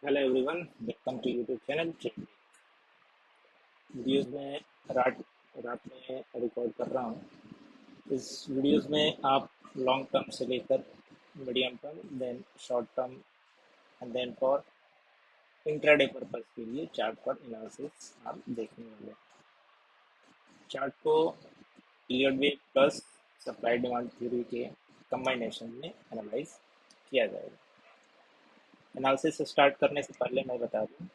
Hello everyone, welcome to YouTube channel. Videos में रात रात में रिकॉर्ड कर रहा हूँ। इस वीडियोस में आप लॉन्ग टर्म से लेकर medium term, then short term and then for intraday purpose के लिए चार्ट पर एनालिसिस आप देखने वाले हैं। चार्ट को period wave plus supply demand theory के कम्बाइनेशन में एनालाइज किया जाएगा। एनालिसिस स्टार्ट करने से पहले मैं बता दूं,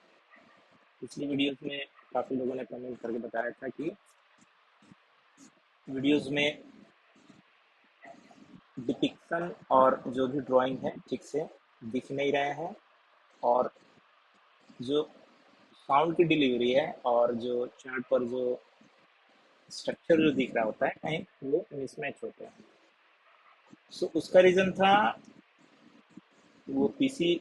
पिछली वीडियोस में काफ़ी लोगों ने कमेंट करके बताया था कि वीडियोस में डिपिक्शन और जो भी ड्राइंग है ठीक से दिख नहीं रहे हैं, और जो साउंड की डिलीवरी है और जो चार्ट पर जो स्ट्रक्चर जो दिख रहा होता है कहीं वो मिसमैच होते हैं। सो उसका रीज़न था, वो पीसी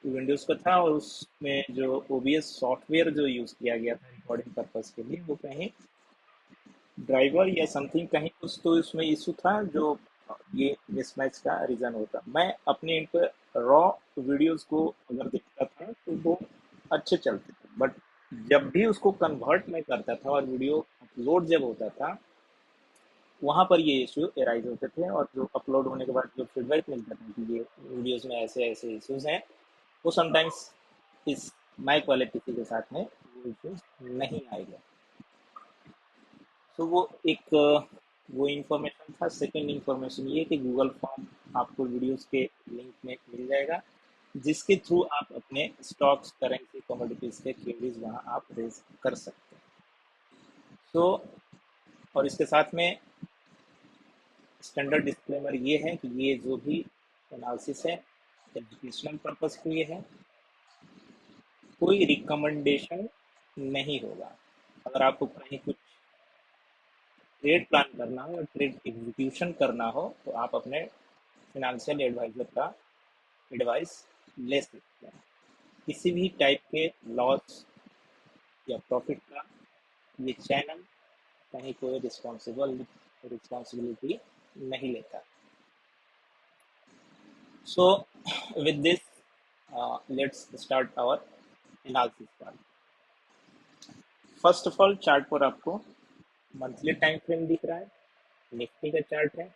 विंडोज़ का था और उसमें जो ओबीएस सॉफ्टवेयर जो यूज़ किया गया था रिकॉर्डिंग पर्पस के लिए, वो कहीं ड्राइवर या समथिंग कहीं कुछ तो इसमें इशू था जो ये मिसमैच का रीज़न होता। मैं अपने इन पर रॉ वीडियोस को अगर देखता था तो वो अच्छे चलते थे, बट जब भी उसको कन्वर्ट में करता था और वीडियो अपलोड जब होता था, वहाँ पर ये इशू एराइज होते थे। और जो अपलोड होने के बाद जो फीडबैक मिलता था कि ये वीडियोस में ऐसे ऐसे इश्यूज हैं, वो समटाइम्स इस माइक वाले पीसी के साथ में वो इश्यूज नहीं आएगा। तो वो एक वो इन्फॉर्मेशन था। सेकंड इन्फॉर्मेशन ये कि गूगल फॉर्म आपको वीडियोस के लिंक में मिल जाएगा, जिसके थ्रू आप अपने स्टॉक्स, करेंसी, कमोडिटीज के क्वेरीज वहाँ आप रेज कर सकते हैं। सो और इसके साथ में स्टैंडर्ड डिस्क्लेमर ये है कि ये जो भी एनालिसिस है एजुकेशनल पर्पस के लिए है, कोई रिकमेंडेशन नहीं होगा। अगर आपको कहीं कुछ ट्रेड प्लान करना हो या ट्रेड एग्जीक्यूशन करना हो तो आप अपने फिनेंशियल एडवाइजर का एडवाइस ले सकते हैं। किसी भी टाइप के लॉस या प्रॉफिट का ये चैनल कहीं कोई रिस्पॉन्सिबिलिटी नहीं लेता। So with this let's start our analysis part. First of all, chart पर आपको मंथली टाइम फ्रेम दिख रहा है, निफ्टी का चार्ट है,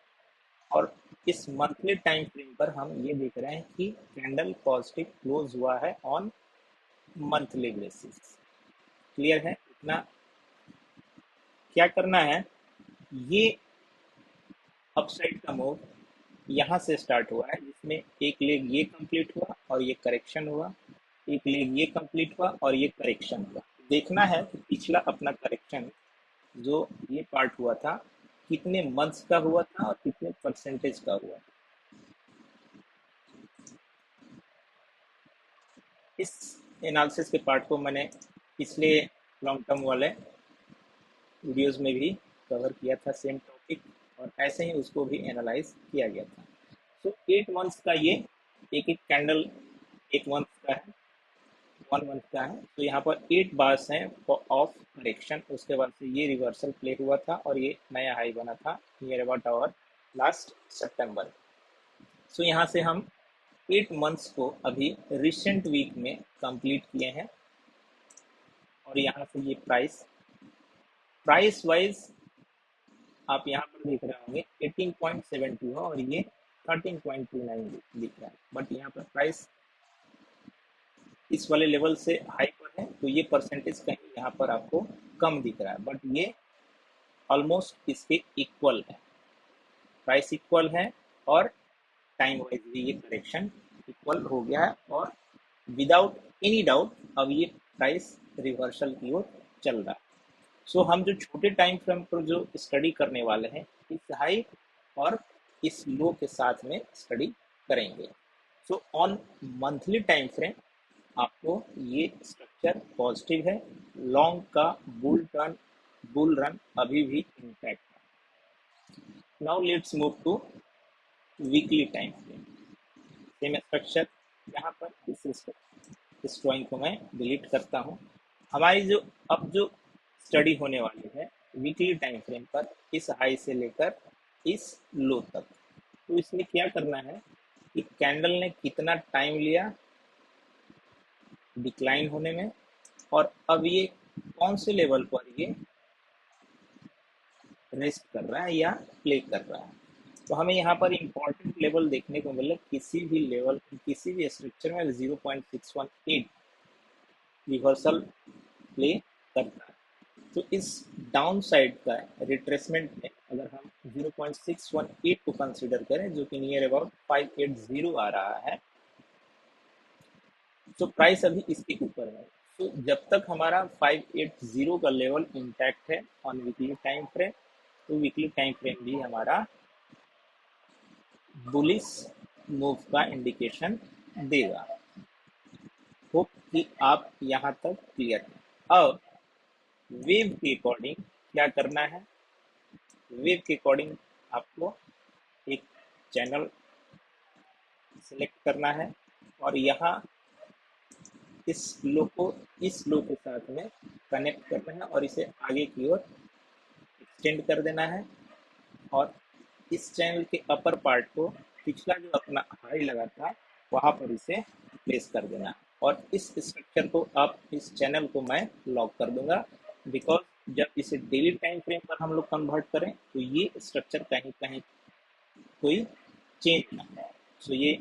और इस मंथली टाइम फ्रेम पर हम ये देख रहे हैं कि कैंडल पॉजिटिव क्लोज हुआ है ऑन मंथली बेसिस। क्लियर है इतना? क्या करना है, ये अपसाइड का मूव यहाँ से स्टार्ट हुआ है, जिसमें एक लेग ये कंप्लीट हुआ और ये करेक्शन हुआ, एक लेग ये कंप्लीट हुआ और ये करेक्शन हुआ। देखना है कि पिछला अपना करेक्शन जो ये पार्ट हुआ था कितने मंथ्स का हुआ था और कितने परसेंटेज का हुआ। इस एनालिसिस के पार्ट को मैंने पिछले लॉन्ग टर्म वाले वीडियोस में भी कवर किया था, सेम टॉपिक, और ऐसे ही उसको भी एनालाइज किया गया था। सो 8 मंथ्स का ये एक एक कैंडल, एक मंथ का है, 1 मंथ का है। तो यहाँ पर 8 बार्स हैं ऑफ करेक्शन। उसके बाद से ये रिवर्सल प्ले हुआ था और ये नया हाई बना था नियर अबाउट आवर लास्ट सितंबर। सो यहाँ से हम 8 मंथ्स को अभी रिसेंट वीक में कंप्लीट किए हैं। और यहाँ से ये प्राइस प्राइस वाइज आप यहाँ पर देख रहे होंगे 18.72 है और ये 13.29 दिख रहा है, बट यहाँ पर प्राइस इस वाले लेवल से हाई पर है, तो ये परसेंटेज कहीं यहाँ पर आपको कम दिख रहा है, बट ये ऑलमोस्ट इसके इक्वल है। प्राइस इक्वल है और टाइम वाइज भी ये करेक्शन इक्वल हो गया है, और विदाउट एनी डाउट अब ये प्राइस रिवर्सल की ओर चल रहा है। सो हम जो छोटे टाइम फ्रेम पर जो स्टडी करने वाले हैं, इस हाई और इस लो के साथ में स्टडी करेंगे। So on monthly time frame आपको ये स्ट्रक्चर पॉजिटिव है। लॉन्ग का बुल रन अभी भी इंटैक्ट है। Now let's move to weekly time frame. Same structure, यहाँ पर इस ड्राइंग को मैं डिलीट करता हूँ। हमारी जो अब जो स्टडी होने वाली है वीकली टाइम फ्रेम पर, इस हाई से लेकर इस लो तक। तो इसमें क्या करना है कि कैंडल ने कितना टाइम लिया डिक्लाइन होने में, और अब ये कौन से लेवल पर ये रेस्ट कर रहा है या प्ले कर रहा है। तो हमें यहाँ पर इम्पोर्टेंट लेवल देखने को मिले, किसी भी लेवल किसी भी स्ट्रक्चर में 0.618 रिवर्सल प्ले करता है। तो इस डाउन साइड का रिट्रेसमेंट में अगर हम 0.618 को कंसिडर करें, जो कि नियर अबाउट 580 आ रहा है, तो प्राइस अभी इसके ऊपर है। तो जब तक हमारा 580 का लेवल इंटैक्ट है ऑन वीकली टाइम फ्रेम, तो वीकली टाइम फ्रेम भी हमारा बुलिश मूव का इंडिकेशन देगा। होप कि आप यहाँ तक क्लियर हैं। अब वेव के अकॉर्डिंग क्या करना है, वेव के अकॉर्डिंग आपको एक चैनल सिलेक्ट करना है और यहाँ इस लो के साथ में कनेक्ट करना है और इसे आगे की ओर एक्सटेंड कर देना है, और इस चैनल के अपर पार्ट को पिछला जो अपना हाई लगा था वहां पर इसे प्लेस कर देना, और इस स्ट्रक्चर को आप इस चैनल को मैं लॉक कर दूंगा, बिकॉज जब इसे डेली टाइम फ्रेम पर हम लोग कन्वर्ट करें तो ये स्ट्रक्चर कहीं कहीं कोई चेंज ना हो। सो ये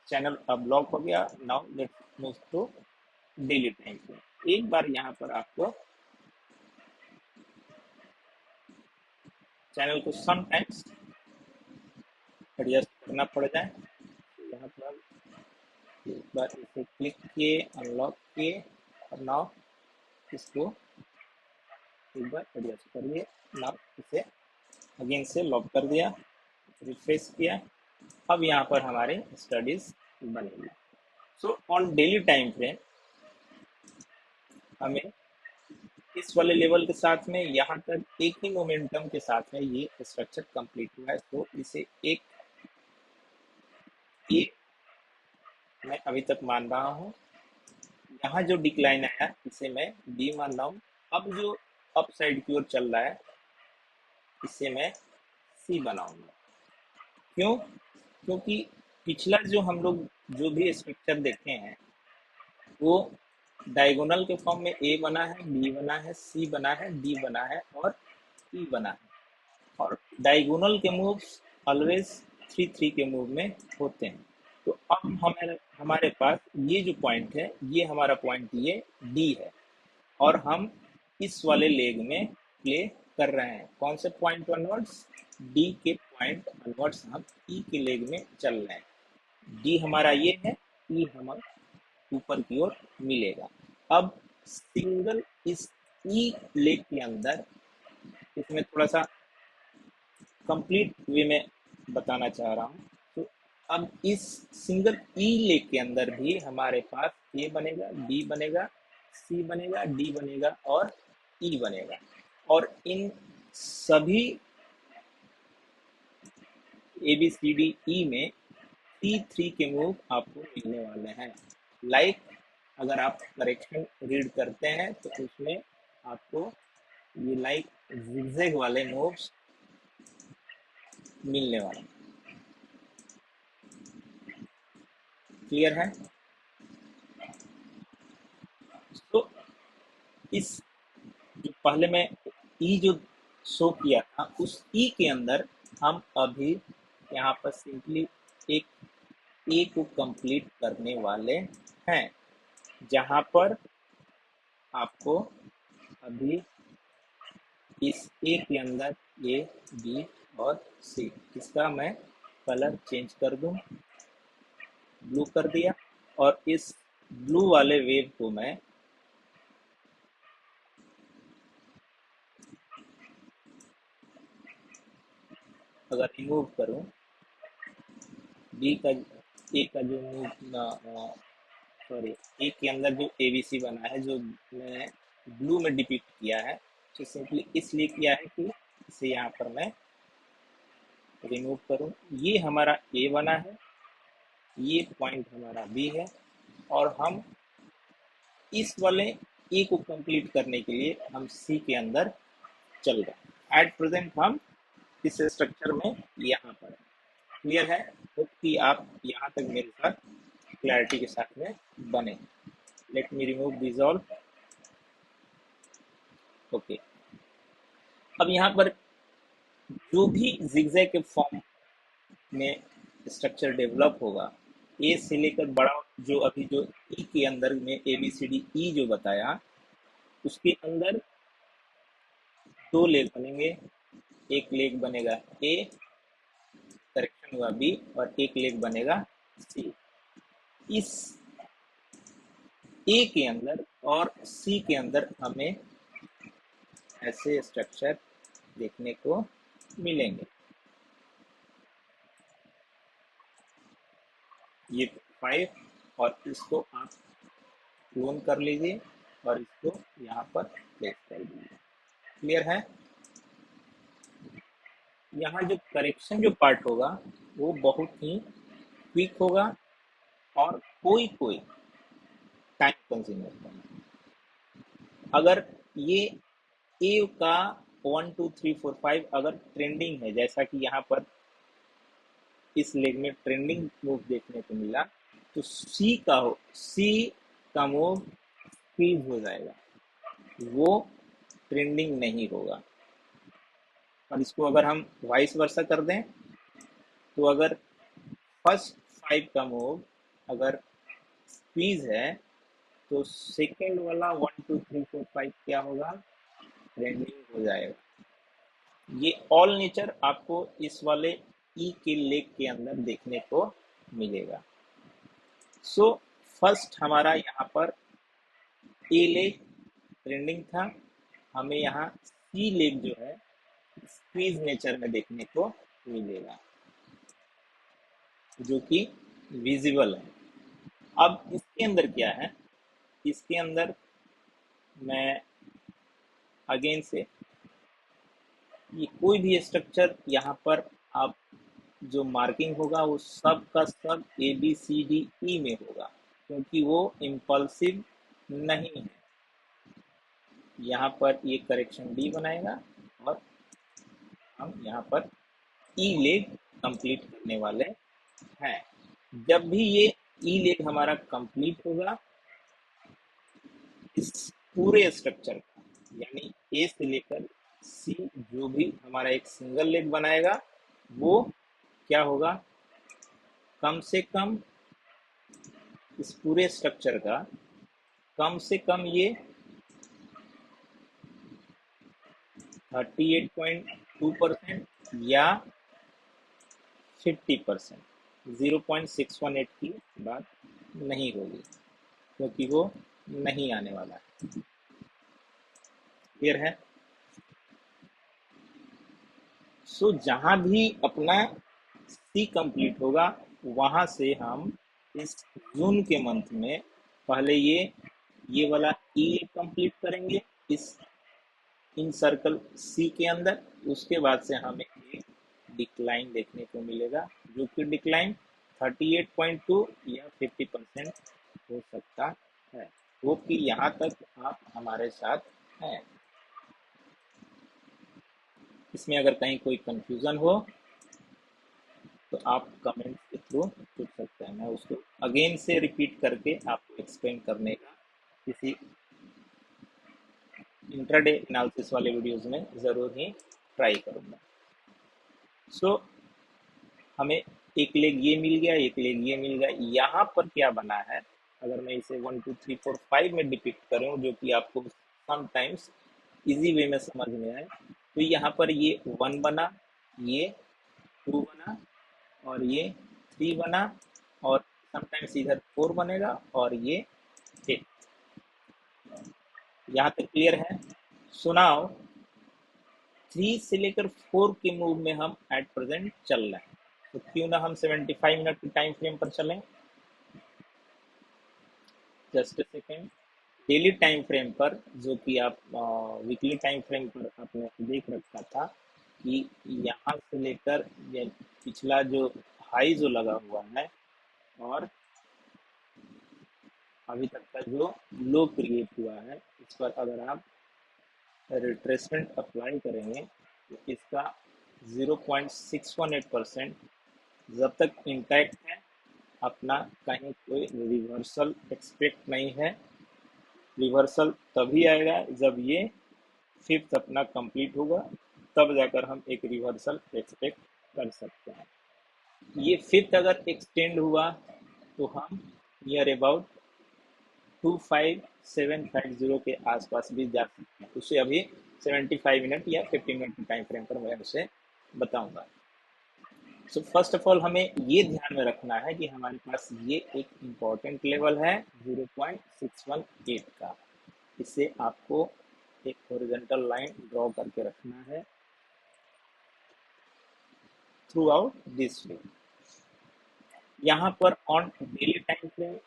चैनल अब लॉक हो गया। Now let's move to daily time frame. एक बार यहाँ पर आपको चैनल को समटाइम्स एडजस्ट करना पड़ जाए, यहाँ पर एक बार इसे क्लिक किए, अनलॉक किए, और नाउ इसको एक बार एडजस्ट करिए। नाउ इसे अगेन से लॉक कर दिया, रिफ्रेश किया। अब यहाँ पर हमारे स्टडीज बनेगी। So on daily time frame हमें इस वाले लेवल के साथ में यहाँ तक एक ही मोमेंटम के साथ में ये स्ट्रक्चर कंप्लीट हुआ है, तो इसे एक ए मैं अभी तक मान रहा हूँ। यहाँ जो डिक्लाइन आया इसे मैं बी मान रहा हूँ। अब जो अप साइड की ओर चल रहा है इसे मैं सी बनाऊंगा। क्यों? क्योंकि पिछला जो हम लोग जो भी स्ट्रक्चर देखे हैं वो डायगोनल के फॉर्म में ए बना है, बी बना है, सी बना है, डी बना है और ई बना है, और डायगोनल के मूव्स ऑलवेज 3-3 के मूव में होते हैं। तो अब हमारे पास ये जो पॉइंट है, ये हमारा पॉइंट ये डी है, और हम इस वाले लेग में प्ले कर रहे हैं। कौन से पॉइंट अनवर्ड्स? डी के पॉइंट अनवर्ड्स हम ई के लेग में चल रहे हैं। डी हमारा ये है, ई हमारा ऊपर की ओर मिलेगा। अब सिंगल इस ई लेग के अंदर, इसमें थोड़ा सा कंप्लीट वे में बताना चाह रहा हूँ। तो अब इस सिंगल ई लेग के अंदर भी हमारे पास ए बनेगा, बी बनेगा, सी बनेगा, डी बनेगा और ई बनेगा, और इन सभी A B C D E में T3 के मूव आपको मिलने वाले हैं। लाइक अगर आप करेक्शन रीड करते हैं तो उसमें आपको ये लाइक जिगजैग वाले मूव्स मिलने वाले हैं। क्लियर है? तो इस जो पहले में ई जो शो किया था उस ई के अंदर हम अभी यहाँ पर सिंपली एक ए को कंप्लीट करने वाले हैं, जहाँ पर आपको अभी इस ए के अंदर ए बी और सी, इसका मैं कलर चेंज कर दूं, ब्लू कर दिया, और इस ब्लू वाले वेव को मैं अगर रिमूव करूं, बी का ए का जो मूव, सॉरी ए के अंदर जो एबीसी बना है जो मैंने ब्लू में डिपिक्ट किया है, तो सिंपली इसलिए किया है कि इसे यहाँ पर मैं रिमूव करूं। ये हमारा ए बना है, ये पॉइंट हमारा बी है, और हम इस वाले ए को कंप्लीट करने के लिए हम सी के अंदर चल रहे हैं। एट प्रेजेंट हम इस स्ट्रक्चर में यहाँ पर है। क्लियर है? होप कि आप यहाँ तक मेरे साथ क्लैरिटी के साथ में बने। Let me remove this all. Okay, अब यहाँ पर जो भी जिगजैग के फॉर्म में स्ट्रक्चर डेवलप होगा, ए से लेकर बड़ा, जो अभी जो ई के अंदर में A B C D E जो बताया, उसके अंदर दो लेग बनेंगे। एक लेग बनेगा ए, करेक्शन हुआ बी, और एक लेग बनेगा सी। इस ए के अंदर और सी के अंदर हमें ऐसे स्ट्रक्चर देखने को मिलेंगे। ये 5, और इसको आप क्लोन कर लीजिए और इसको यहाँ पर प्लेस कर दीजिए। क्लियर है? यहाँ जो करेक्शन जो पार्ट होगा वो बहुत ही क्विक होगा और कोई कोई टाइम कंज्यूमर होगा। अगर ये ए का 1 2 3 4 5 अगर ट्रेंडिंग है, जैसा कि यहाँ पर इस लेग में ट्रेंडिंग मूव देखने को मिला, तो सी का मूव फ्रीज हो जाएगा, वो ट्रेंडिंग नहीं होगा। और इसको अगर हम वाइस वर्सा कर दें, तो अगर फर्स्ट 5 का मूव अगर स्क्वीज है, तो सेकेंड वाला 1 2 3 4 5 क्या होगा? ट्रेंडिंग हो जाएगा। ये ऑल नेचर आपको इस वाले ई के लेग के अंदर देखने को मिलेगा। सो फर्स्ट हमारा यहाँ पर ए लेग ट्रेंडिंग था, हमें यहाँ सी लेग जो है स्क्वीज नेचर में देखने को मिलेगा, जो कि विजिबल है। अब इसके अंदर क्या है? इसके अंदर मैं अगेन से ये कोई भी स्ट्रक्चर यहाँ पर आप जो मार्किंग होगा वो सब का सब A B C D E में होगा, क्योंकि वो इम्पल्सिव नहीं है। यहाँ पर ये करेक्शन डी बनाएगा और हम यहाँ पर ई लेग कंप्लीट करने वाले हैं। जब भी ये ई लेग हमारा कंप्लीट होगा, इस पूरे स्ट्रक्चर का, यानी ए से लेकर सी जो भी हमारा एक सिंगल लेग बनाएगा, वो क्या होगा? कम से कम इस पूरे स्ट्रक्चर का कम से कम ये 38.2% या 50%, 0.618 की बात नहीं होगी, क्योंकि वो नहीं आने वाला है। क्लियर है? सो जहां भी अपना सी कंप्लीट होगा, वहां से हम इस जून के मंथ में पहले ये वाला ई कंप्लीट करेंगे इस इन सर्कल सी के अंदर। उसके बाद से हमें एक डिक्लाइन देखने को मिलेगा, जो कि डिक्लाइन 38.2 या 50% हो सकता है। वो कि यहाँ तक आप हमारे साथ हैं। इसमें अगर कहीं कोई कंफ्यूजन हो तो आप कमेंट के थ्रू पूछ सकते हैं, मैं उसको अगेन से रिपीट करके आपको एक्सप्लेन करने का किसी इंट्राडे एनालिसिस वाले वीडियोस में ज़रूर ही ट्राई करूँगा। सो हमें एक लेग ये मिल गया, एक लेग ये मिल गया। यहाँ पर क्या बना है, अगर मैं इसे 1 2 3 4 5 में डिपिक्ट करूँ, जो कि आपको समटाइम्स इजी वे में समझ में आए, तो यहाँ पर ये 1 बना, ये 2 बना, और ये 3 बना, और समटाइम्स इधर 4 बनेगा, और ये 8। यहाँ तक क्लियर है? सुनाओ, 3 से लेकर 4 के मूव में हम एट प्रेजेंट चल रहे हैं, तो क्यों ना हम 75 मिनट के टाइम फ्रेम पर चलें। Just second, daily time frame पर, जो कि आप वीकली टाइम फ्रेम पर आपने देख रखा था कि यहाँ से लेकर ये पिछला जो हाई जो लगा हुआ है और अभी तक का जो लो क्रिएट हुआ है, इस पर अगर आप रिट्रेसमेंट अप्लाई करेंगे, तो इसका 0.618% जब तक इंटैक्ट है, अपना कहीं कोई रिवर्सल एक्सपेक्ट नहीं है। रिवर्सल तभी आएगा जब ये फिफ्थ अपना कंप्लीट होगा, तब जाकर हम एक रिवर्सल एक्सपेक्ट कर सकते हैं। ये फिफ्थ अगर एक्सटेंड हुआ तो हम नियर अबाउट 25750 के आसपास भी जा सकते हैं। उसे अभी 75 मिनट या 50 मिनट के टाइम फ्रेम पर मैं उसे बताऊंगा। सो फर्स्ट ऑफ ऑल हमें ये ध्यान में रखना है कि हमारे पास ये एक इम्पॉर्टेंट लेवल है 0.618 का। इससे आपको एक हॉरिजॉन्टल लाइन ड्रॉ करके रखना है थ्रू आउट दिस वीक। यहाँ पर on daily time frame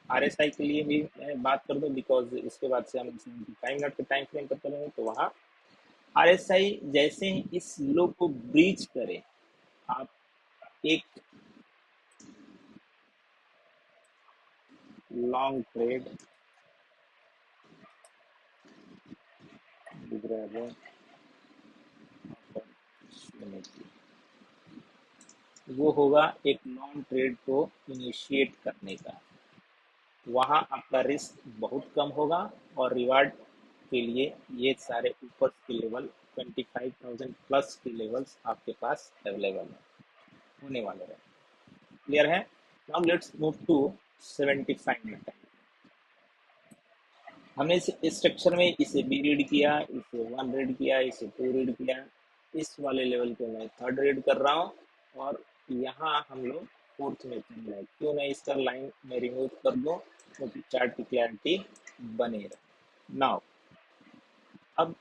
RSI के लिए भी मैं बात कर दूं, बिकॉज इसके बाद से हम 75 मिनट के टाइम फ्रेम पर चलेंगे, तो वहाँ आरएसआई जैसे ही इस लो को ब्रीच करे, आप एक लॉन्ग ट्रेड दिख रहा है, वो होगा एक लॉन्ग ट्रेड को इनिशिएट करने का। वहाँ आपका रिस्क बहुत कम होगा और रिवार्ड के लिए ये सारे ऊपर के लेवल 25,000 प्लस के लेवल्स आपके पास अवेलेबल होने वाले हैं। क्लियर है? Now let's move to 75 minute. हमने इस स्ट्रक्चर में इसे बी रीड किया, इसे वन रीड किया, इसे टू रीड किया, इस वाले लेवल पे मैं थर्ड रीड कर रहा हूँ, और यहाँ हम लोग फोर्थ में चल रहे हैं। क्यों नहीं इसका लाइन में रिमूव कर दूँ, क्योंकि चार्ट की क्लैरिटी बने रहे। नाउ अब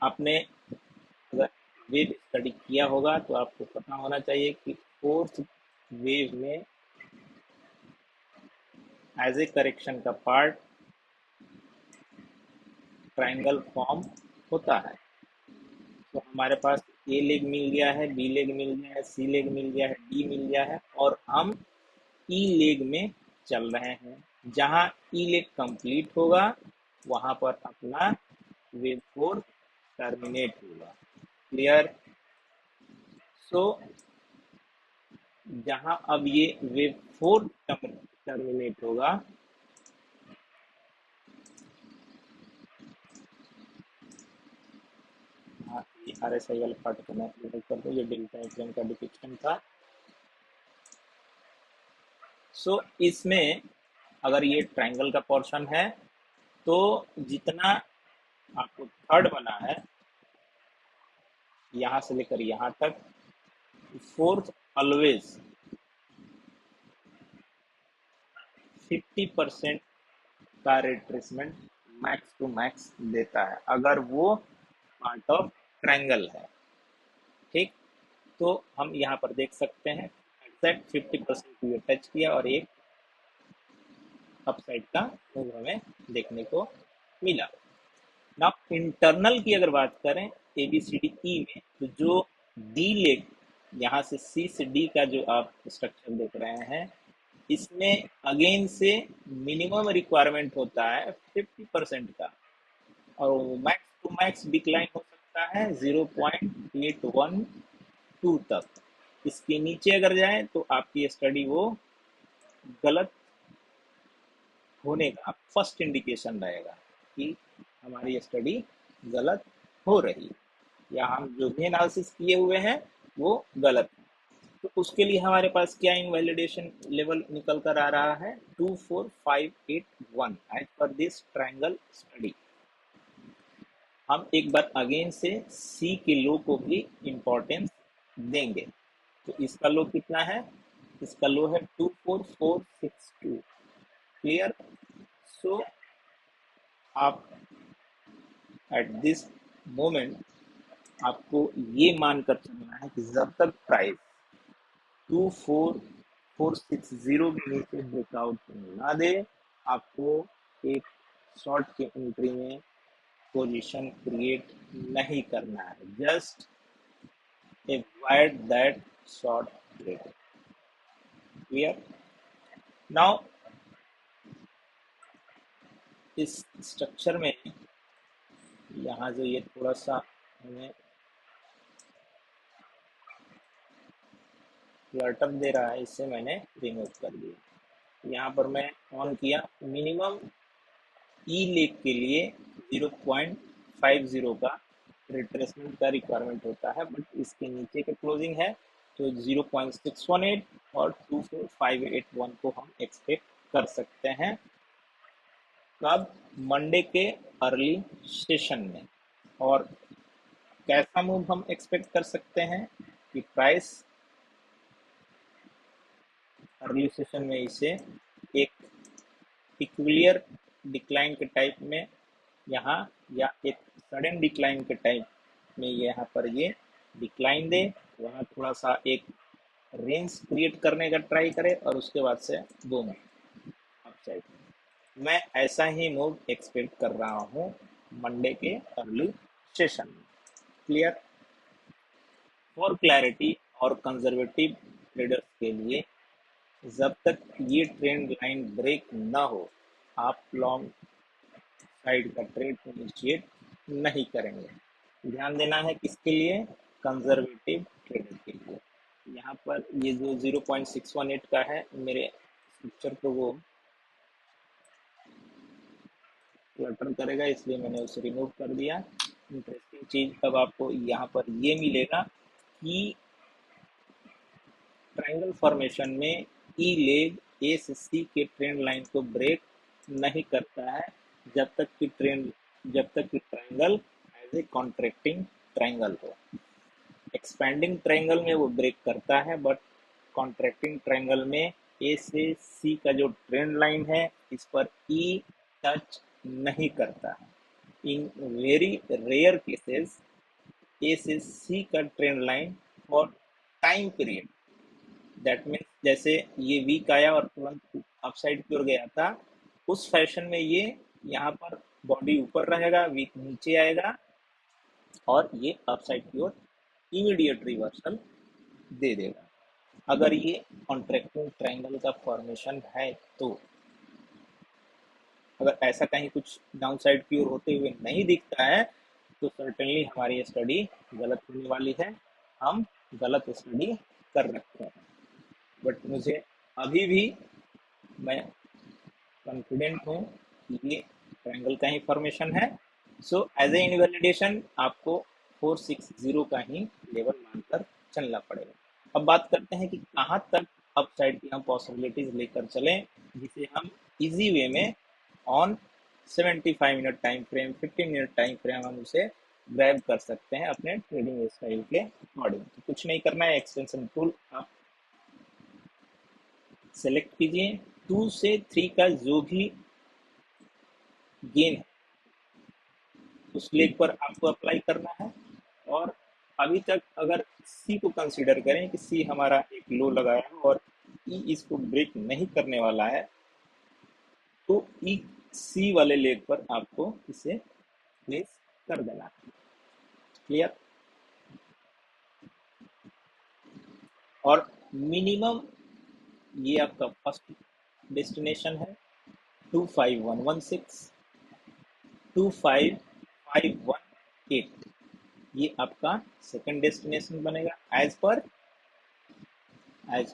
आपने अगर वेव स्टडी किया होगा तो आपको पता होना चाहिए कि फोर्थ वेव में एज ए करेक्शन का पार्ट ट्रायंगल फॉर्म होता है। तो हमारे पास ए लेग मिल गया है, बी लेग मिल गया है, सी लेग मिल गया है, डी मिल गया है, और हम ई लेग में चल रहे हैं। जहां ई लेग कंप्लीट होगा वहां पर अपना वेव फोर टर्मिनेट होगा। क्लियर? सो जहां अब ये वेव फोर टर्मिनेट होगा, ये आर एस आई वाले पार्ट को मैं कर दूं, ये डेल्टा फ्रेम का डिपिक्शन था। सो इसमें अगर ये ट्रायंगल का पोर्शन है तो जितना आपको थर्ड बना है यहाँ से लेकर यहाँ तक, फोर्थ ऑलवेज 50% का रिट्रेसमेंट मैक्स टू मैक्स देता है, अगर वो पार्ट ऑफ ट्रायंगल है। ठीक, तो हम यहाँ पर देख सकते हैं एग्जैक्ट 50% ये टच किया और एक अपसाइड का मूव हमें देखने को मिला। ना इंटरनल की अगर बात करें A B C D E में, तो जो डी लेग यहाँ से सी से डी का जो आप स्ट्रक्चर देख रहे हैं, इसमें अगेन से मिनिमम रिक्वायरमेंट होता है 50% का, और मैक्स टू मैक्स डिक्लाइन हो सकता है 0.812 तक। इसके नीचे अगर जाए तो आपकी स्टडी वो गलत होने का फर्स्ट इंडिकेशन रहेगा कि हमारी स्टडी गलत हो रही है, या हम जो भी एनालिसिस किए हुए हैं वो गलत है। तो उसके लिए हमारे पास क्या इनवैलिडेशन लेवल निकल कर आ रहा है, 24581 as per this triangle study. हम एक बार अगेन से सी के लो को भी इम्पोर्टेंस देंगे। तो इसका लो कितना है? इसका लो है 24462। क्लियर? सो आप एट दिस मोमेंट आपको ये मानकर चलना है कि जब तक प्राइस 24460 के नीचे ब्रेकआउट ना दे, आपको एक शॉर्ट के एंट्री में पोजीशन क्रिएट नहीं करना है। Just avoid that short trade. Clear? Now इस स्ट्रक्चर में यहाँ जो ये थोड़ा सा हमें फ्लटअप दे रहा है, इससे मैंने रिमूव कर दिया। यहाँ पर मैं ऑन किया मिनिमम ई लेग के लिए 0.50 का रिट्रेसमेंट का रिक्वायरमेंट होता है, बट इसके नीचे का क्लोजिंग है तो 0.618 और 24581 को हम एक्सपेक्ट कर सकते हैं। कब? मंडे के अर्ली सेशन में। और कैसा मूव हम एक्सपेक्ट कर सकते हैं कि प्राइस अर्ली सेशन में इसे एक इक्विलियर डिक्लाइन के टाइप में यहाँ, या एक सडन डिक्लाइन के टाइप में यहाँ पर ये डिक्लाइन दे, वहाँ थोड़ा सा एक रेंज क्रिएट करने का ट्राई करे और उसके बाद से बूम अपसाइड। मैं ऐसा ही मूव एक्सपेक्ट कर रहा हूँ मंडे के अर्ली सेशन में। क्लियर? फॉर क्लैरिटी और कंजर्वेटिव ट्रेडर्स के लिए, जब तक ये ट्रेंड लाइन ब्रेक ना हो, आप लॉन्ग साइड का ट्रेड इनिशिएट नहीं करेंगे। ध्यान देना है किसके लिए? कंजर्वेटिव ट्रेडर के लिए। यहाँ पर ये जो 0.618 का है, मेरे स्ट्रक्चर को वो क्लटर करेगा, इसलिए मैंने उसे रिमूव कर दिया। इंटरेस्टिंग चीज अब आपको यहाँ पर ये मिलेगा कि ट्रायंगल फॉर्मेशन में ई लेग ए से सी के ट्रेंड लाइन को ब्रेक नहीं करता है जब तक कि triangle as a contracting triangle हो। एक्सपेंडिंग ट्रायंगल में वो ब्रेक करता है, बट कॉन्ट्रैक्टिंग ट्रायंगल में ए से सी का जो ट्रेंड लाइन है इस पर ई टच नहीं करता है। इन वेरी रेयर केसेस ए से सी का trend line for time period, that means जैसे ये वीक आया और तुरंत अपसाइड की ओर गया था, उस फैशन में ये यहाँ पर बॉडी ऊपर रहेगा, वीक नीचे आएगा और ये अपसाइड की ओर इमीडिएट रिवर्सल दे देगा। अगर ये कॉन्ट्रैक्टिंग ट्रायंगल का फॉर्मेशन है तो अगर ऐसा कहीं कुछ डाउन साइड की ओर होते हुए नहीं दिखता है तो सर्टेनली हमारी स्टडी गलत होने वाली है, हम गलत स्टडी कर रखे हैं। बट मुझे अभी भी, मैं कॉन्फिडेंट हूँ कि ये ट्रायंगल का ही फॉर्मेशन है। सो एज ए इनवैलिडेशन आपको 460 का ही लेवल मानकर चलना पड़ेगा। अब बात करते हैं कि कहाँ तक अपसाइड की हम पॉसिबिलिटीज लेकर चलें, जिसे हम इजी वे में on 75 minute time frame, 15 minute time frame हम उसे ग्रैब कर सकते हैं अपने ट्रेडिंग स्टाइल के अकॉर्डिंग। तो कुछ नहीं करना है, एक्सटेंशन टूल आप सेलेक्ट कीजिए, 2 से 3 का जो भी गेन है उस लेग पर आपको अप्लाई करना है। और अभी तक अगर सी को कंसीडर करें कि सी हमारा एक लो लगाया है और ई इसको ब्रेक नहीं करने वाला है, तो ई सी वाले लेग पर आपको इसे प्लेस कर देना है। क्लियर? और मिनिमम ये आपका फर्स्ट डेस्टिनेशन है 25116, 25518, ये आपका सेकंड डेस्टिनेशन बनेगा as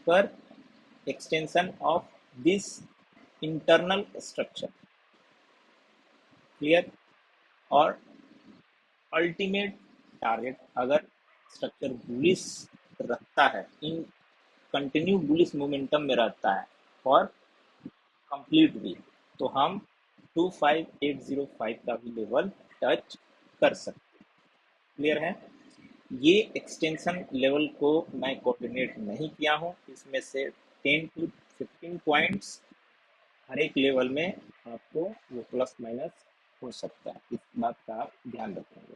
per extension of this internal structure. Clear? और अल्टीमेट टारगेट अगर स्ट्रक्चर बुलिश रखता है, इन कंटिन्यू बुलिश मोमेंटम में रहता है और कंप्लीट वीक, तो हम 25805 का भी लेवल टच कर सकते हैं। क्लियर है? ये एक्सटेंशन लेवल को मैं कोऑर्डिनेट नहीं किया हूँ, इसमें से 10 to 15 पॉइंट्स हर एक लेवल में आपको वो प्लस माइनस हो सकता है, इस बात का आप ध्यान रखेंगे।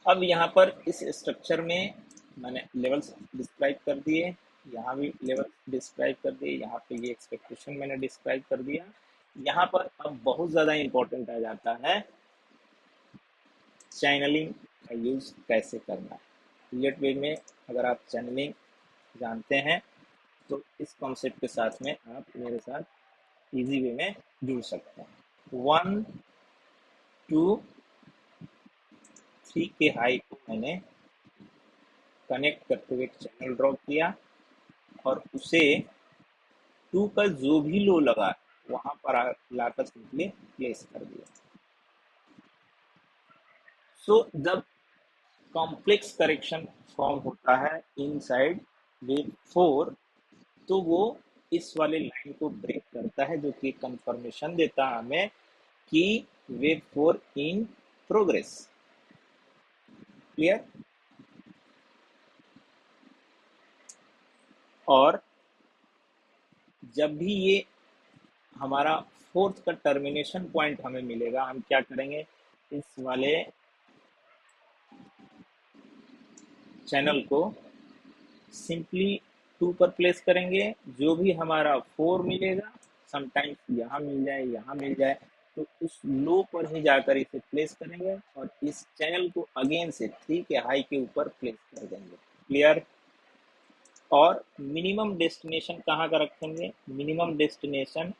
अब यहाँ पर इस स्ट्रक्चर में मैंने लेवल्स डिस्क्राइब कर दिए, यहाँ भी लेवल डिस्क्राइब कर दिए, यहाँ पे ये एक्सपेक्टेशन मैंने डिस्क्राइब कर दिया। यहाँ पर अब बहुत ज़्यादा इम्पोर्टेंट आ जाता है चैनलिंग का यूज़ कैसे करना है। क्लियर वे में अगर आप चैनलिंग जानते हैं तो इस कॉन्सेप्ट के साथ में आप मेरे साथ इजी वे में जुड़ सकते हैं। 1 2 3 के हाई को मैंने कनेक्ट करते हुए चैनल ड्रॉ किया और उसे 2 का जो भी लो लगा वहां पर लाकर सिंपली प्लेस कर दिया। सो जब कॉम्प्लेक्स करेक्शन फॉर्म होता है इनसाइड वेव 4, तो वो इस वाले लाइन को ब्रेक करता है, जो कि कंफर्मेशन देता है हमें कि वेव 4 इन प्रोग्रेस। क्लियर? और जब भी ये हमारा फोर्थ का टर्मिनेशन पॉइंट हमें मिलेगा, हम क्या करेंगे, इस वाले चैनल को सिंपली 2 पर प्लेस करेंगे। जो भी हमारा 4 मिलेगा, समटाइम्स यहाँ मिल जाए, यहाँ मिल जाए, तो उस लो पर ही जाकर इसे प्लेस करेंगे और इस चैनल को अगेन से 3 के हाई के ऊपर प्लेस कर देंगे। क्लियर? और मिनिमम डेस्टिनेशन कहाँ का रखेंगे? मिनिमम डेस्टिनेशन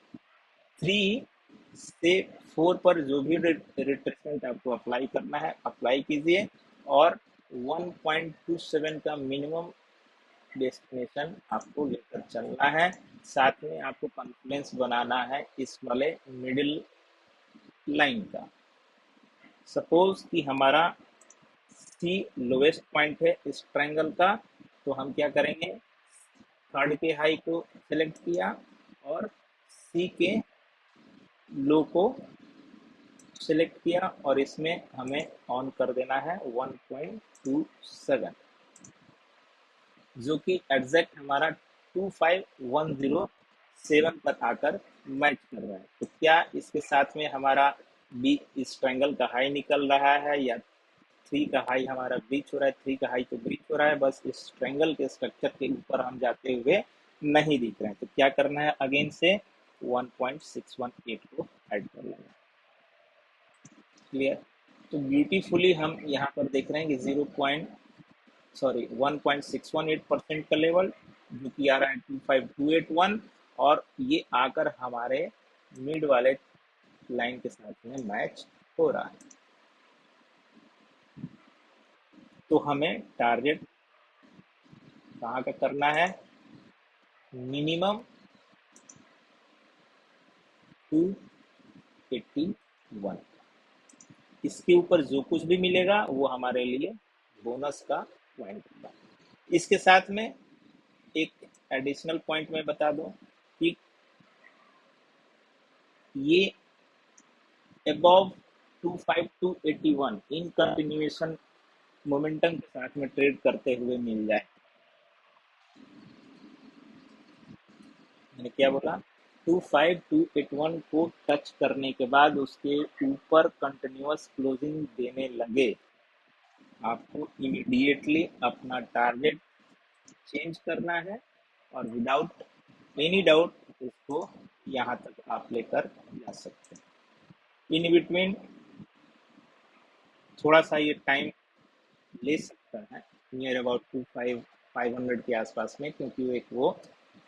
3 से 4 पर जो भी रिट्रेसमेंट आपको अप्लाई करना है अप्लाई कीजिए, और 1.27 का मिनिमम डेस्टिनेशन आपको लेकर चलना है। साथ में आपको कॉन्फिडेंस बनाना है इस वाले मिडिल लाइन का। सपोज कि हमारा सी लोवेस्ट पॉइंट है इस ट्रायंगल का, तो हम क्या करेंगे, थर्ड के हाई को सिलेक्ट किया और सी के लो को सिलेक्ट किया, और इसमें हमें ऑन कर देना है 1.27, जो कि एग्जैक्ट हमारा 25107 पर आकर मैच कर रहा है। तो क्या इसके साथ में हमारा बी इस ट्रायंगल का हाई निकल रहा है, या 3 का हाई हमारा ब्रीच हो रहा है? 3 का हाई तो ब्रीच हो रहा है, बस इस ट्रायंगल के स्ट्रक्चर के ऊपर हम जाते हुए नहीं दिख रहे हैं। तो क्या करना है, अगेन से 1.618 को ऐड कर लेना। क्लियर? तो ब्यूटीफुली हम यहाँ पर देख रहे हैं कि 1.618% का लेवल, जो कि आ रहा है 25281, और ये आकर हमारे मिड वाले लाइन के साथ में मैच हो रहा है। तो हमें टारगेट कहाँ का करना है, मिनिमम 281। इसके ऊपर जो कुछ भी मिलेगा वो हमारे लिए बोनस का पॉइंट होगा। इसके साथ में एक एडिशनल पॉइंट मैं बता दूं कि ये अबव 25281 इन कंटिन्यूएशन मोमेंटम के साथ में ट्रेड करते हुए मिल जाए। मैंने क्या बोला, 25281 को टच करने के बाद उसके ऊपर कंटिन्यूअस क्लोजिंग देने लगे, आपको इमीडिएटली अपना टारगेट चेंज करना है, और विदाउट एनी डाउट इसको यहाँ तक आप लेकर जा सकते हैं। इन बिटवीन थोड़ा सा ये टाइम ले सकता है, नियर अबाउट 500 के आसपास में, क्योंकि वो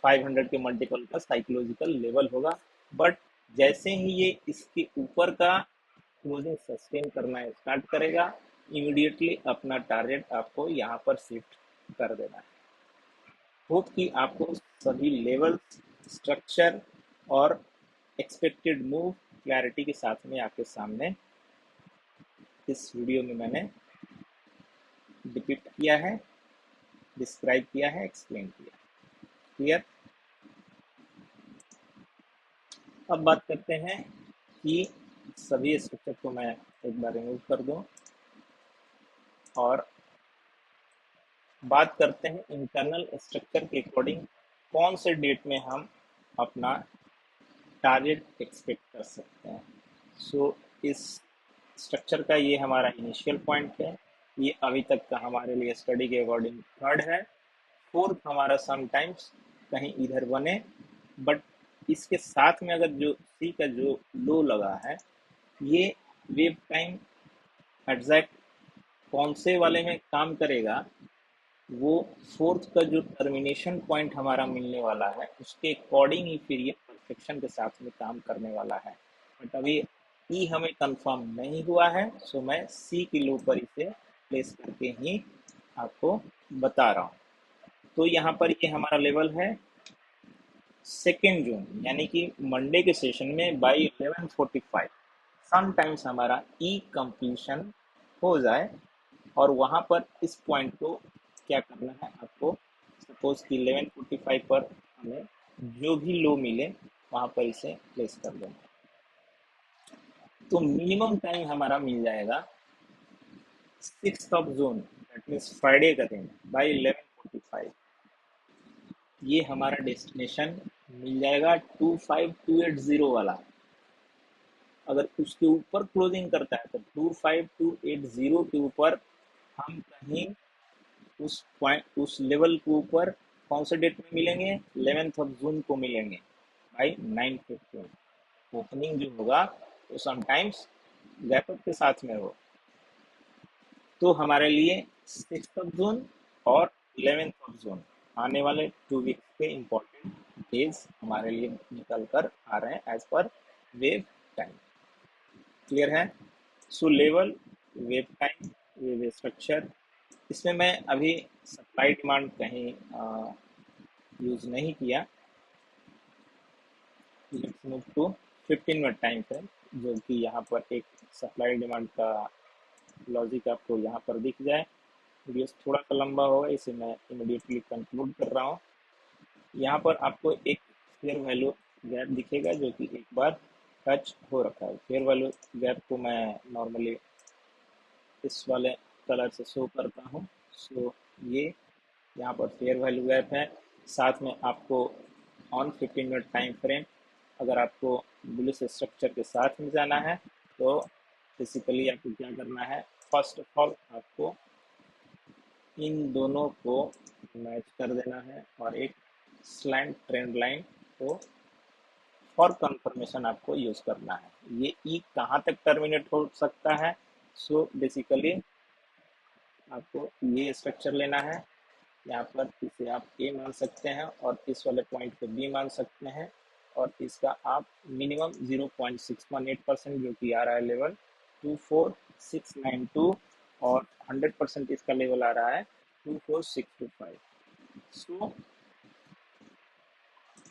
500 के मल्टीपल का साइकोलॉजिकल लेवल होगा। बट जैसे ही ये इसके ऊपर का क्लोजिंग सस्टेन करना स्टार्ट करेगा, इमीडिएटली अपना टारगेट आपको यहाँ पर शिफ्ट कर देना है। होप कि आपको सभी लेवल, स्ट्रक्चर और एक्सपेक्टेड मूव क्लैरिटी के साथ में आपके सामने इस वीडियो में मैंने डिपिक्ट किया है, डिस्क्राइब किया है, एक्सप्लेन किया। क्लियर? अब बात करते हैं कि सभी स्ट्रक्चर को मैं एक बार रिमूव कर दूं, और बात करते हैं इंटरनल स्ट्रक्चर के अकॉर्डिंग कौन से डेट में हम अपना टारगेट एक्सपेक्ट कर सकते हैं। सो इस स्ट्रक्चर का ये हमारा इनिशियल पॉइंट है, ये अभी तक का हमारे लिए स्टडी के अकॉर्डिंग थर्ड है। फोर्थ हमारा समटाइम्स कहीं इधर बने, बट इसके साथ में अगर जो सी का जो लो लगा है, ये वेव टाइम एग्जैक्ट कौन से वाले में काम करेगा, वो फोर्थ का जो टर्मिनेशन पॉइंट हमारा मिलने वाला है उसके अकॉर्डिंग ही फिर ये परफेक्शन के साथ में काम करने वाला है। बट अभी ई हमें कंफर्म नहीं हुआ है, सो मैं सी के लो पर इसे प्लेस करके ही आपको बता रहा हूँ। तो यहाँ पर ये हमारा लेवल है सेकेंड जून यानी कि मंडे के सेशन में बाई 11:45 समटाइम्स हमारा ई कंप्लीशन हो जाए। और वहाँ पर इस पॉइंट को क्या करना है आपको, सपोज कि 11:45 पर हमें जो भी लो मिले वहाँ पर इसे प्लेस कर देना। तो मिनिमम टाइम हमारा मिल जाएगा 6 जून, दैट मीन्स फ्राइडे का दिन बाई 11:45। ये हमारा डेस्टिनेशन मिल जाएगा 25280 वाला। अगर उसके ऊपर क्लोजिंग करता है तो 25280 के ऊपर हम कहीं उस पॉइंट उस लेवल के ऊपर कौन से डेट में मिलेंगे, 11 जून को मिलेंगे बाई 9:15। ओपनिंग जो होगा वो समटाइम्स गैप अप के साथ में हो। तो हमारे लिए 6 जून और 11 जून आने वाले 2 वीक्स के इम्पोर्टेंट डेज हमारे लिए निकल कर आ रहे हैं as per wave time. Clear है? So level, wave time, wave structure, इसमें मैं अभी सप्लाई डिमांड कहीं यूज नहीं किया। Let's move to 15 minute time frame, जो कि यहाँ पर एक सप्लाई डिमांड का लॉजिक आपको यहाँ पर दिख जाए। वीडियो थोड़ा सा लंबा होगा, इसे मैं इमीडिएटली कंक्लूड कर रहा हूँ। यहाँ पर आपको एक फेयर वैल्यू गैप दिखेगा जो कि एक बार टच हो रखा है। फेयर वैल्यू गैप को मैं नॉर्मली इस वाले कलर से शो करता हूँ। सो ये यहाँ पर फेयर वैल्यू गैप है। साथ में आपको ऑन 15 मिनट टाइम फ्रेम, अगर आपको बुलिश स्ट्रक्चर के साथ में जाना है तो बेसिकली आपको क्या करना है, फर्स्ट ऑफ ऑल आपको इन दोनों को मैच कर देना है और एक स्लैंट ट्रेंड लाइन को फॉर कंफर्मेशन आपको यूज करना है। ये ई कहाँ तक टर्मिनेट हो सकता है? सो बेसिकली आपको ये स्ट्रक्चर लेना है, यहाँ पर इसे आप ए मान सकते हैं और इस वाले पॉइंट पे बी मान सकते हैं। और इसका आप मिनिमम 0.618% जो कि आ रहा है लेवल 24692, और 100% इसका लेवल आ रहा है 24625। सो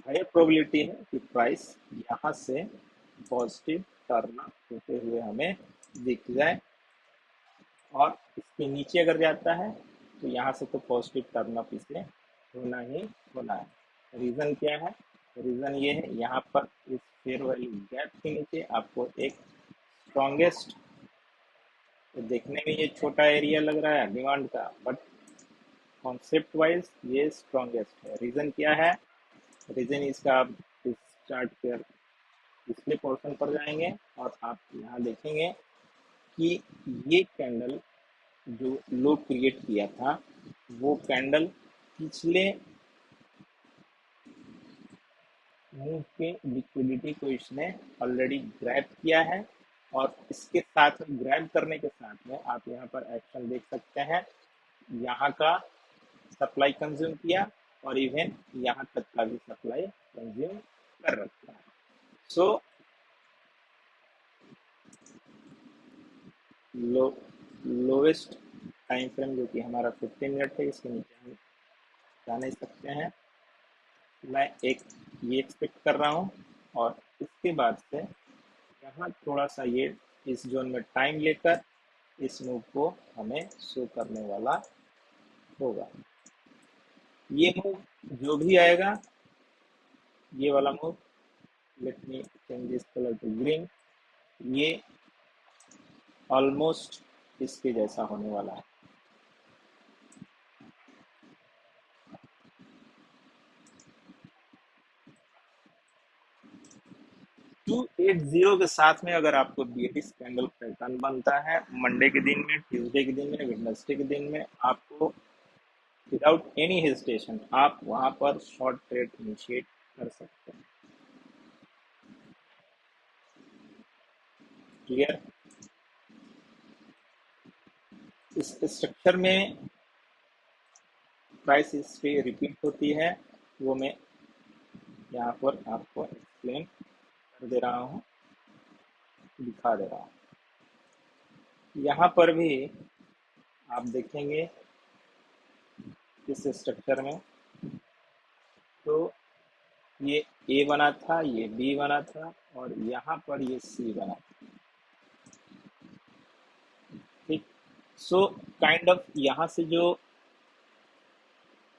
हायर प्रोबेबिलिटी है कि प्राइस यहाँ से पॉजिटिव टर्न होते हुए हमें दिख जाए, और इसके नीचे अगर जाता है तो यहाँ से तो पॉजिटिव टर्न अप इसे होना ही होना है। रीज़न क्या है? रीज़न ये है, यहाँ पर इस फेयर वैल्यू गैप के नीचे आपको एक स्ट्रॉन्गेस्ट, तो देखने में ये छोटा एरिया लग रहा है डिमांड का, बट कॉन्सेप्ट वाइज ये स्ट्रॉन्गेस्ट है। रीज़न क्या है? रीज़न इसका आप इस चार्ट पर डिस्प्ले पोर्शन पर जाएंगे और आप यहाँ देखेंगे कि ये कैंडल जो लो क्रिएट किया था वो कैंडल पिछले मूव के लिक्विडिटी को इसने ऑलरेडी ग्रैब किया है। और इसके साथ ग्रैब करने के साथ में आप यहाँ पर एक्शन देख सकते हैं, यहाँ का सप्लाई कंज्यूम किया और इवन यहाँ तक का भी सप्लाई कंज्यूम कर रखा है। सो लो लोवेस्ट टाइम फ्रेम जो कि हमारा 15 मिनट है, इसके नीचे हम जा नहीं सकते हैं। मैं एक ये एक्सपेक्ट कर रहा हूँ और इसके बाद से यहाँ थोड़ा सा ये इस जोन में टाइम लेकर इस मूव को हमें शो करने वाला होगा। ये मूव जो भी आएगा, ये वाला move, let me change this colour to green, ये ऑलमोस्ट इसके जैसा होने वाला है। 280 के साथ में अगर आपको बीएटिस कैंडल पैटर्न बनता है मंडे के दिन में, ट्यूसडे के दिन में, वेडनेसडे के दिन में, आपको विदाउट एनी हेजिटेशन आप वहां पर शॉर्ट ट्रेड इनिशिएट कर सकते हैं। क्लियर? इस स्ट्रक्चर में प्राइस इस पे रिपीट होती है, वो मैं यहाँ पर आपको एक्सप्लेन कर दे रहा हूँ, दिखा दे रहा हूँ। यहाँ पर भी आप देखेंगे इस स्ट्रक्चर में तो ये ए बना था, ये बी बना था, और यहाँ पर ये सी बना था। ठीक। सो काइंड ऑफ यहाँ से जो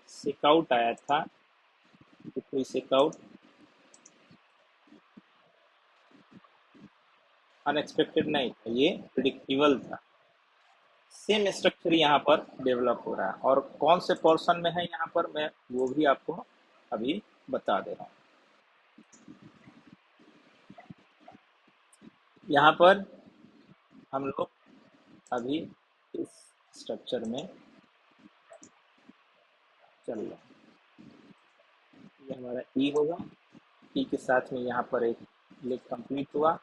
सेकआउट आया था, तो कोई सेकआउट अनएक्सपेक्टेड नहीं था, ये प्रिडिक्टेबल था। सेम स्ट्रक्चर यहाँ पर डेवलप हो रहा है, और कौन से पोर्शन में है यहाँ पर मैं वो भी आपको अभी बता दे रहा हूँ। यहाँ पर हम लोग अभी इस स्ट्रक्चर में चल रहे हैं। ये हमारा ई होगा, ई के साथ में यहाँ पर एक लेग कंप्लीट हुआ,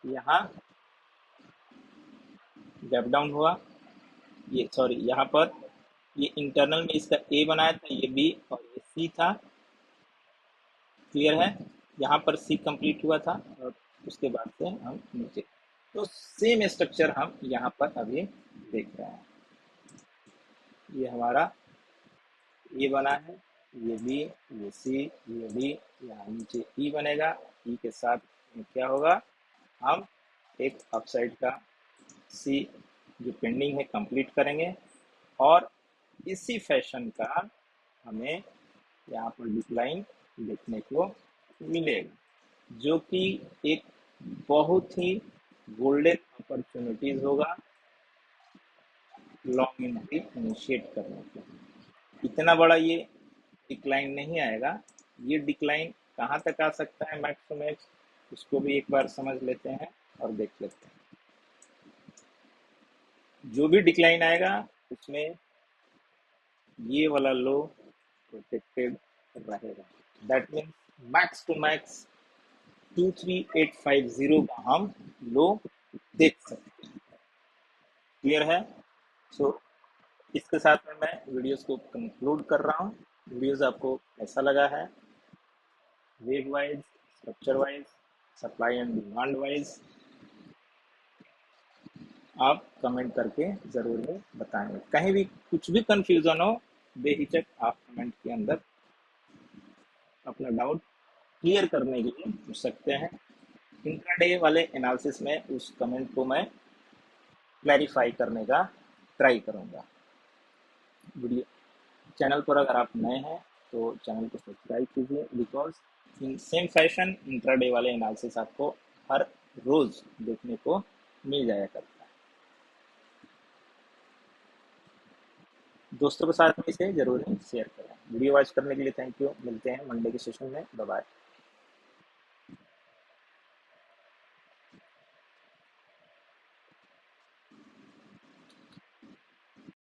यहाँ गैप डाउन हुआ, ये सॉरी यहाँ पर ये इंटरनल में इसका ए बनाया था, ये बी और ये सी था। क्लियर है? यहाँ पर सी कंप्लीट हुआ था, और उसके बाद से हम नीचे, तो सेम स्ट्रक्चर हम यहाँ पर अभी देख रहे हैं। ये हमारा ए बना है, ये बी, ये सी, ये डी, यहाँ नीचे ई बनेगा। ई के साथ में क्या होगा, हम एक अपसाइड का सी जो पेंडिंग है कंप्लीट करेंगे, और इसी फैशन का हमें यहाँ पर डिक्लाइन देखने को मिलेगा, जो कि एक बहुत ही गोल्डन अपॉर्चुनिटीज होगा लॉन्ग एंट्री इनिशिएट करने के। इतना बड़ा ये डिक्लाइन नहीं आएगा। ये डिक्लाइन कहाँ तक आ सकता है मैक्स टू मैक्स, उसको भी एक बार समझ लेते हैं और देख लेते हैं। जो भी डिक्लाइन आएगा उसमें ये वाला लो प्रोटेक्टेड रहेगा। That means max to max 23850 का हम लो देख सकते हैं। क्लियर है? सो इसके साथ में मैं वीडियोस को कंक्लूड कर रहा हूँ। वीडियोस आपको कैसा लगा है, wave wise, structure wise, supply and demand wise, आप कमेंट करके ज़रूर में बताएंगे। कहीं भी कुछ भी कंफ्यूजन हो, बेहिचक आप कमेंट के अंदर अपना डाउट क्लियर करने के लिए पूछ सकते हैं। इंट्राडे वाले एनालिसिस में उस कमेंट को मैं क्लैरिफाई करने का ट्राई करूंगा। वीडियो चैनल पर अगर आप नए हैं तो चैनल को सब्सक्राइब कीजिए, because in same fashion intraday वाले एनालिसिस आपको हर रोज देखने को मिल जाया करता है। दोस्तों के साथ में इसे जरूर शेयर करें। वीडियो वॉच करने के लिए थैंक यू। मिलते हैं मंडे के सेशन में। Bye bye.